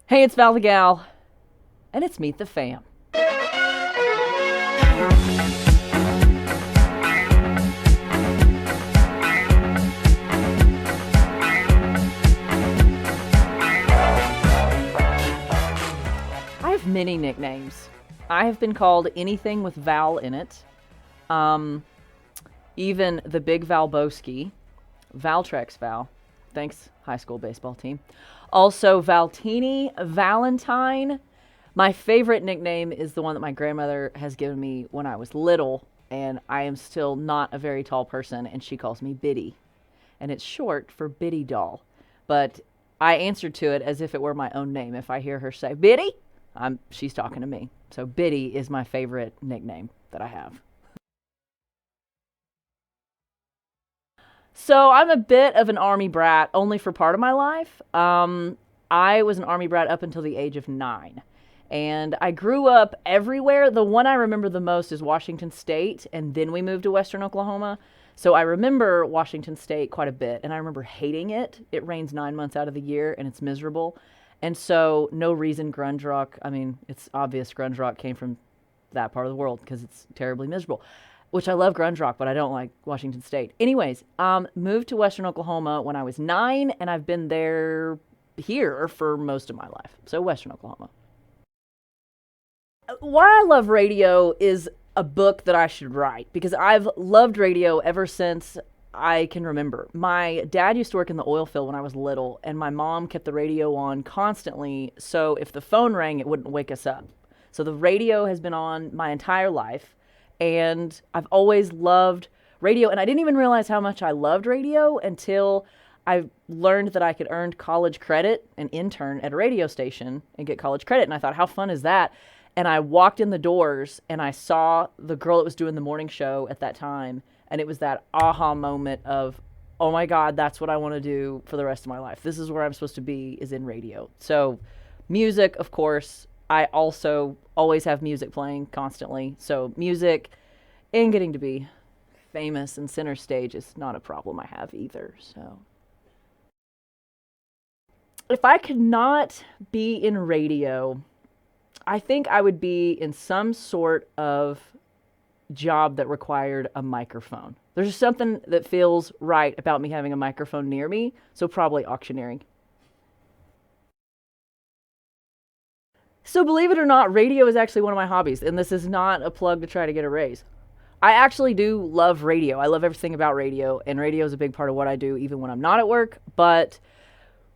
Hey, it's Val the Gal, and it's Meet the Fam. I have many nicknames. I have been called anything with Val in it. Even the Big Valboski, Valtrex Val. Thanks, high school baseball team. Also, Valtini, Valentine. My favorite nickname is the one that my grandmother has given me when I was little, and I am still not a very tall person, and she calls me Biddy. And it's short for Biddy Doll. But I answered to it as if it were my own name. If I hear her say, Biddy, she's talking to me. So Biddy is my favorite nickname that I have. So I'm a bit of an Army brat, only for part of my life. I was an Army brat up until the age of 9. And I grew up everywhere. The one I remember the most is Washington State, and then we moved to Western Oklahoma. So I remember Washington State quite a bit, and I remember hating it. It rains 9 months out of the year, and it's miserable. And so No Reason grunge rock, I mean, it's obvious grunge rock came from that part of the world because it's terribly miserable. Which I love grunge rock, but I don't like Washington State. Anyways, moved to Western Oklahoma when I was 9, and I've been here for most of my life. So Western Oklahoma. Why I Love Radio is a book that I should write, because I've loved radio ever since I can remember. My dad used to work in the oil field when I was little, and my mom kept the radio on constantly, so if the phone rang, it wouldn't wake us up. So the radio has been on my entire life. And I've always loved radio, and I didn't even realize how much I loved radio until I learned that I could earn college credit and intern at a radio station and get college credit. And I thought, how fun is that? And I walked in the doors and I saw the girl that was doing the morning show at that time. And it was that aha moment of, oh my God, that's what I want to do for the rest of my life. This is where I'm supposed to be, is in radio. So music, of course. I also always have music playing constantly. So music and getting to be famous and center stage is not a problem I have either. So if I could not be in radio, I think I would be in some sort of job that required a microphone. There's just something that feels right about me having a microphone near me. So probably auctioneering. So believe it or not, radio is actually one of my hobbies, and this is not a plug to try to get a raise. I actually do love radio. I love everything about radio, and radio is a big part of what I do even when I'm not at work. But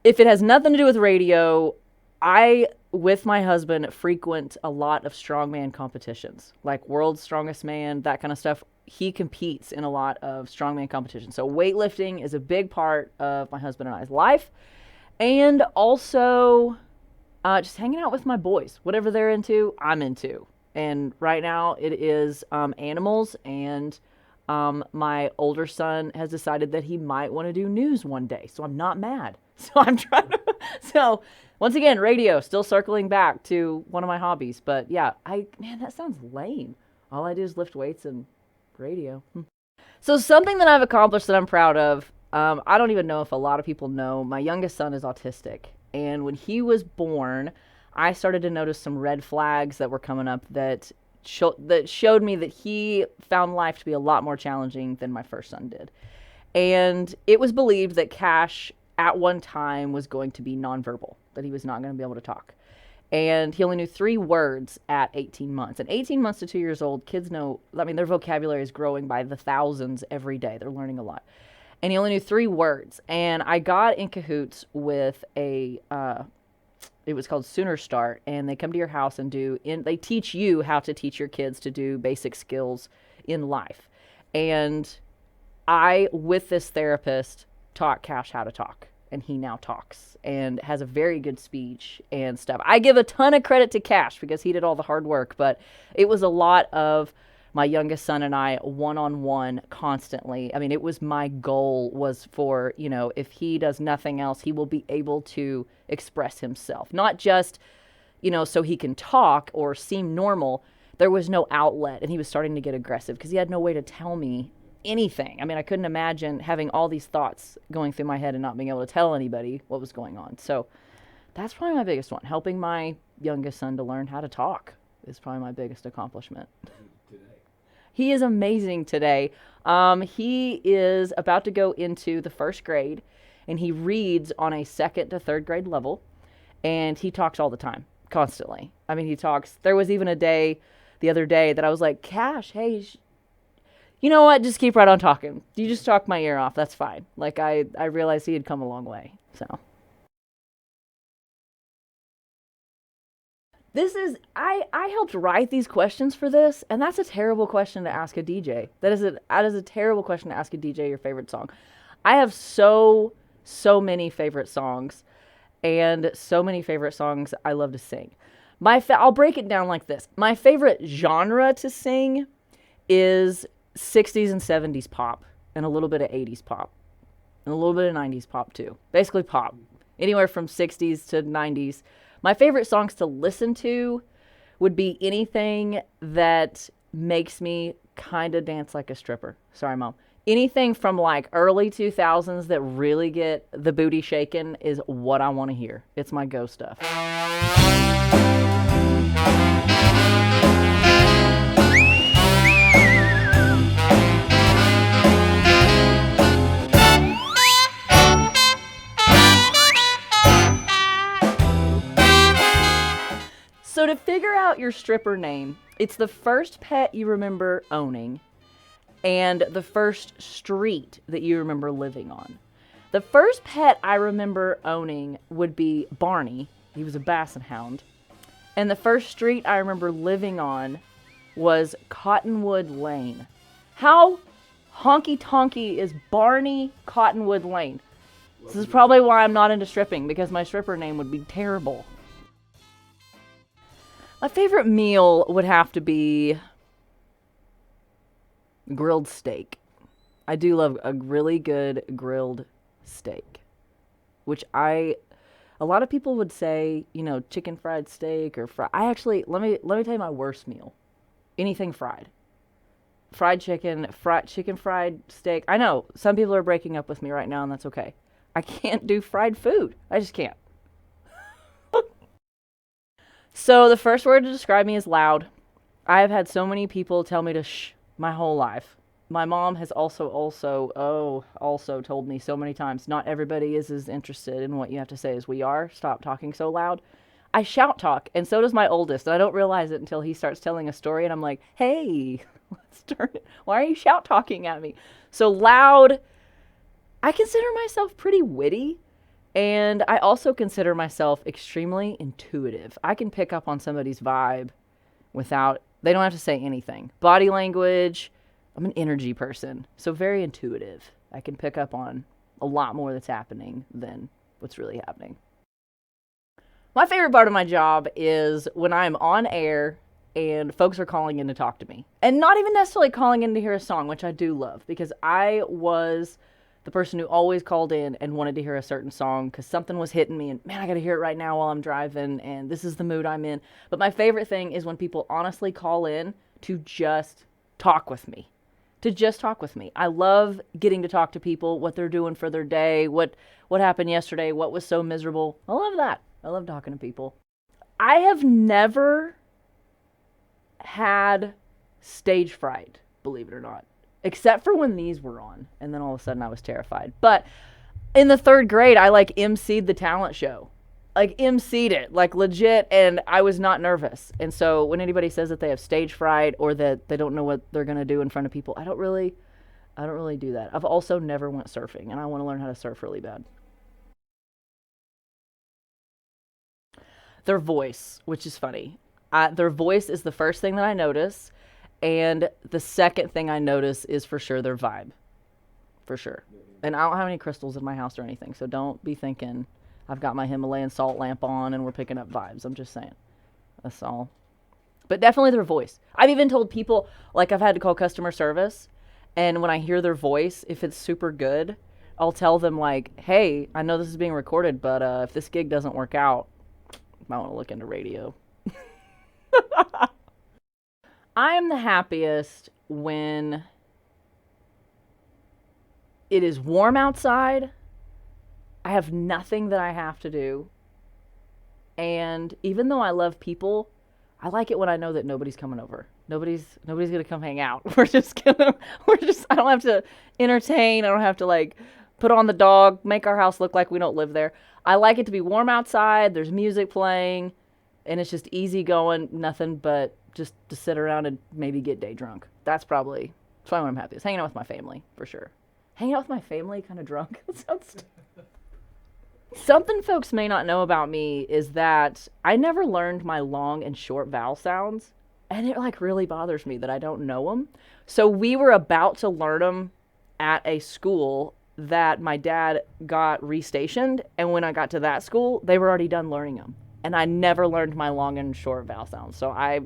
if it has nothing to do with radio, I, with my husband, frequent a lot of strongman competitions, like World's Strongest Man, that kind of stuff. He competes in a lot of strongman competitions. So weightlifting is a big part of my husband and I's life. And also just hanging out with my boys. Whatever they're into, I'm into. And right now it is animals, and my older son has decided that he might want to do news one day. So I'm not mad. So I'm trying to... So once again, radio, still circling back to one of my hobbies. But yeah, man, that sounds lame. All I do is lift weights and radio. So something that I've accomplished that I'm proud of, I don't even know if a lot of people know, my youngest son is autistic. And when he was born, I started to notice some red flags that were coming up that showed me that he found life to be a lot more challenging than my first son did. And it was believed that Cash at one time was going to be nonverbal, that he was not going to be able to talk. And he only knew 3 words at 18 months. And 18 months to 2 years old, kids know, I mean, their vocabulary is growing by the thousands every day. They're learning a lot. And he only knew 3 words. And I got in cahoots with it was called Sooner Start. And they come to your house and they teach you how to teach your kids to do basic skills in life. And I, with this therapist, taught Cash how to talk. And he now talks and has a very good speech and stuff. I give a ton of credit to Cash because he did all the hard work. But it was a lot of my youngest son and I one-on-one constantly. I mean, it was my goal was for, if he does nothing else, he will be able to express himself. Not just, so he can talk or seem normal. There was no outlet, and he was starting to get aggressive because he had no way to tell me anything. I mean, I couldn't imagine having all these thoughts going through my head and not being able to tell anybody what was going on. So that's probably my biggest one. Helping my youngest son to learn how to talk is probably my biggest accomplishment. He is amazing today. He is about to go into the first grade, and he reads on a second to third grade level, and he talks all the time, constantly. I mean, he talks. There was even a day the other day that I was like, Cash, hey, you know what? Just keep right on talking. You just talk my ear off. That's fine. Like, I realized he had come a long way. So this is, I helped write these questions for this, and that's a terrible question to ask a DJ. That is a terrible question to ask a DJ your favorite song. I have so many favorite songs, and so many favorite songs I love to sing. I'll break it down like this. My favorite genre to sing is 60s and 70s pop, and a little bit of 80s pop, and a little bit of 90s pop too. Basically pop. Anywhere from 60s to 90s. My favorite songs to listen to would be anything that makes me kind of dance like a stripper. Sorry, Mom. Anything from like early 2000s that really get the booty shaken is what I want to hear. It's my go stuff. So to figure out your stripper name, it's the first pet you remember owning and the first street that you remember living on. The first pet I remember owning would be Barney. He was a basset hound. And the first street I remember living on was Cottonwood Lane. How honky-tonky is Barney Cottonwood Lane? This is probably why I'm not into stripping, because my stripper name would be terrible. My favorite meal would have to be grilled steak. I do love a really good grilled steak, which a lot of people would say, you know, chicken fried steak or I actually, let me tell you my worst meal. Anything fried. Fried chicken, fried steak. I know some people are breaking up with me right now, and that's okay. I can't do fried food. I just can't. So the first word to describe me is loud. I have had so many people tell me to shh my whole life. My mom has also told me so many times, not everybody is as interested in what you have to say as we are. Stop talking so loud. I shout talk, and so does my oldest. And I don't realize it until he starts telling a story, and I'm like, hey, let's turn it. Why are you shout talking at me? So loud. I consider myself pretty witty. And I also consider myself extremely intuitive. I can pick up on somebody's vibe they don't have to say anything. Body language, I'm an energy person, so very intuitive. I can pick up on a lot more that's happening than what's really happening. My favorite part of my job is when I'm on air and folks are calling in to talk to me. And not even necessarily calling in to hear a song, which I do love, because I was the person who always called in and wanted to hear a certain song because something was hitting me and, man, I got to hear it right now while I'm driving and this is the mood I'm in. But my favorite thing is when people honestly call in to just talk with me. I love getting to talk to people, what they're doing for their day, what happened yesterday, what was so miserable. I love that. I love talking to people. I have never had stage fright, believe it or not. Except for when these were on, and then all of a sudden I was terrified. But in the third grade, I emceed the talent show. Emceed it, legit, and I was not nervous. And so when anybody says that they have stage fright or that they don't know what they're going to do in front of people, I don't really do that. I've also never went surfing, and I want to learn how to surf really bad. Their voice, which is funny. Their voice is the first thing that I notice. And the second thing I notice is for sure their vibe. For sure. And I don't have any crystals in my house or anything, so don't be thinking I've got my Himalayan salt lamp on and we're picking up vibes. I'm just saying. That's all. But definitely their voice. I've even told people, I've had to call customer service, and when I hear their voice, if it's super good, I'll tell them, hey, I know this is being recorded, but if this gig doesn't work out, I might want to look into radio. I am the happiest when it is warm outside. I have nothing that I have to do. And even though I love people, I like it when I know that nobody's coming over. Nobody's gonna come hang out. I don't have to entertain. I don't have to like put on the dog, make our house look like we don't live there. I like it to be warm outside. There's music playing, and it's just easy going. Nothing but just to sit around and maybe get day drunk. That's probably when I'm happiest. Hanging out with my family for sure. Hanging out with my family, kind of drunk. That sounds. Something folks may not know about me is that I never learned my long and short vowel sounds. And it like really bothers me that I don't know them. So we were about to learn them at a school that my dad got restationed. And when I got to that school, they were already done learning them. And I never learned my long and short vowel sounds. So I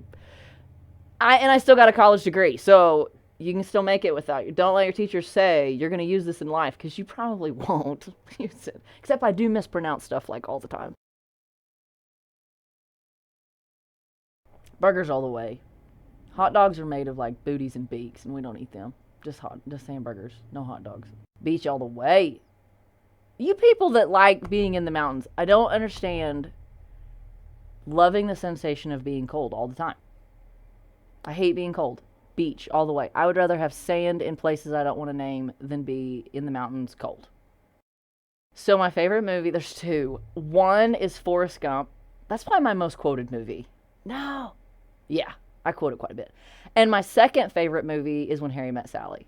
still got a college degree. So you can still make it without you. Don't let your teachers say you're going to use this in life, because you probably won't use it. Except I do mispronounce stuff like all the time. Burgers all the way. Hot dogs are made of like booties and beaks, and we don't eat them. Just hamburgers, no hot dogs. Beach all the way. You people that like being in the mountains, I don't understand loving the sensation of being cold all the time. I hate being cold. Beach all the way. I would rather have sand in places I don't want to name than be in the mountains cold. So my favorite movie, there's two. One is Forrest Gump. That's probably my most quoted movie. No. Yeah, I quote it quite a bit. And my second favorite movie is When Harry Met Sally.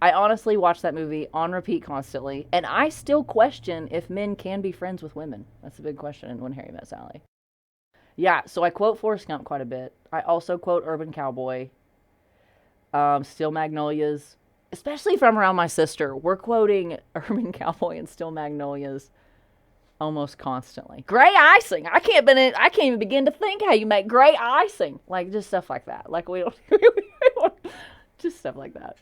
I honestly watch that movie on repeat constantly, and I still question if men can be friends with women. That's a big question in When Harry Met Sally. Yeah, so I quote Forrest Gump quite a bit. I also quote Urban Cowboy. Steel Magnolias, especially if I'm around my sister. We're quoting Urban Cowboy and Steel Magnolias almost constantly. Gray icing. I can't even begin to think how you make gray icing. Like just stuff like that. Like we don't just stuff like that.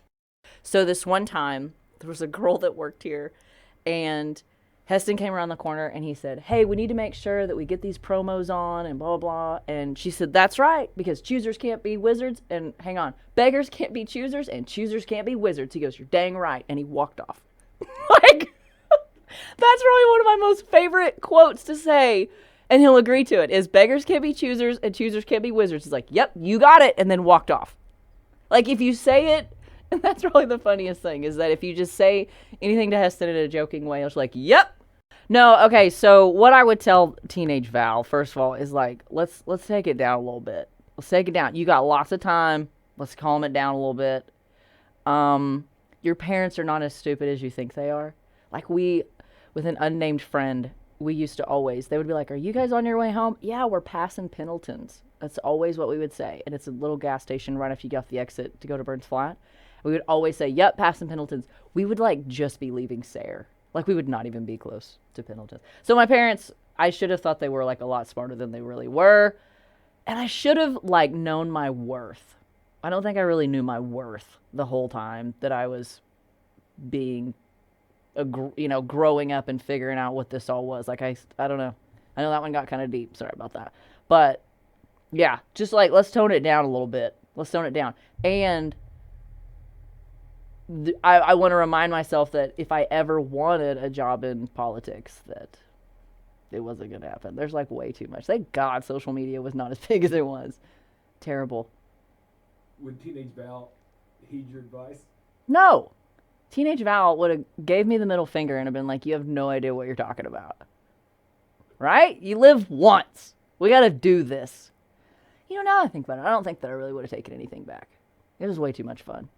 So this one time there was a girl that worked here, and Heston came around the corner and he said, "Hey, we need to make sure that we get these promos on and blah, blah, blah." And she said, "That's right, because choosers can't be wizards. And hang on, beggars can't be choosers and choosers can't be wizards." He goes, "You're dang right." And he walked off. Like, that's really one of my most favorite quotes to say. And he'll agree to it, is beggars can't be choosers and choosers can't be wizards. He's like, "Yep, you got it." And then walked off. Like if you say it, and that's really the funniest thing, is that if you just say anything to Heston in a joking way, he'll just like, "Yep." No, okay, so what I would tell teenage Val, first of all, is like, let's take it down a little bit. Let's take it down. You got lots of time. Let's calm it down a little bit. Your parents are not as stupid as you think they are. Like with an unnamed friend, we used to always, they would be like, "Are you guys on your way home?" "Yeah, we're passing Pendleton's." That's always what we would say. And it's a little gas station right after you get off the exit to go to Burns Flat. We would always say, "Yep, passing Pendleton's." We would like just be leaving Sayre. Like, we would not even be close to Pendleton. So my parents, I should have thought they were, like, a lot smarter than they really were. And I should have, like, known my worth. I don't think I really knew my worth the whole time that I was being, growing up and figuring out what this all was. Like, I don't know. I know that one got kind of deep. Sorry about that. But, yeah, just, like, let's tone it down a little bit. Let's tone it down. And I want to remind myself that if I ever wanted a job in politics, that it wasn't going to happen. There's like way too much. Thank God social media was not as big as it was. Terrible. Would teenage Val heed your advice? No. Teenage Val would have gave me the middle finger and have been like, "You have no idea what you're talking about." Right? You live once. We got to do this. Now I think about it, I don't think that I really would have taken anything back. It was way too much fun.